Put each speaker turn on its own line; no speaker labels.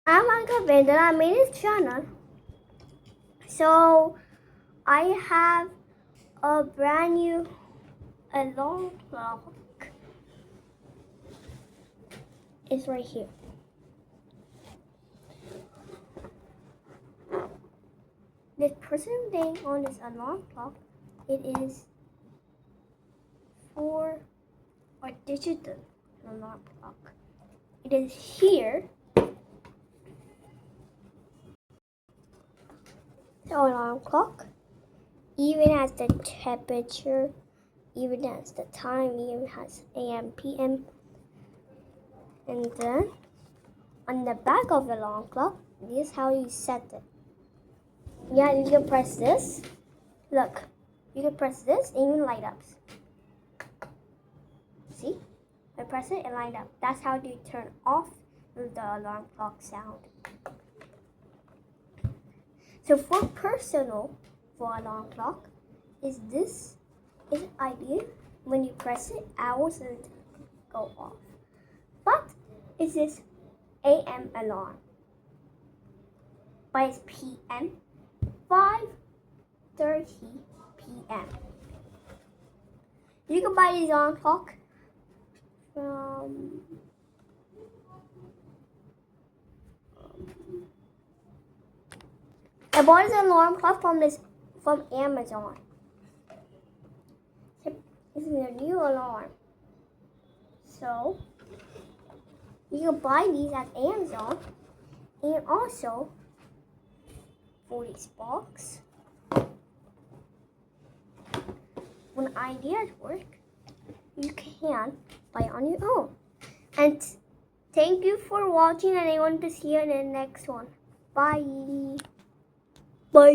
I'm Uncle Brandon. I made this channel. So I have a brand new alarm clock. It's right here. This person thing on this alarm clock, it is for a digital alarm clock. It is here. The alarm clock even has the temperature, even has the time, even has AM, PM. And then on the back of the alarm clock, this is how you set it. Yeah, you can press this. Look, you can press this and even light up. See? I press it and light up. That's how you turn off the alarm clock sound. So for personal for alarm clock, is this is ideal. When you press it, hours will go off. But it's this AM alarm. But it's PM, 5:30 PM. You can buy this alarm clock from I bought this alarm clock from Amazon. This is a new alarm. So you can buy these at Amazon, and also for this box, when ideas work, you can buy on your own. And thank you for watching, and I want to see you in the next one. Bye. Bye.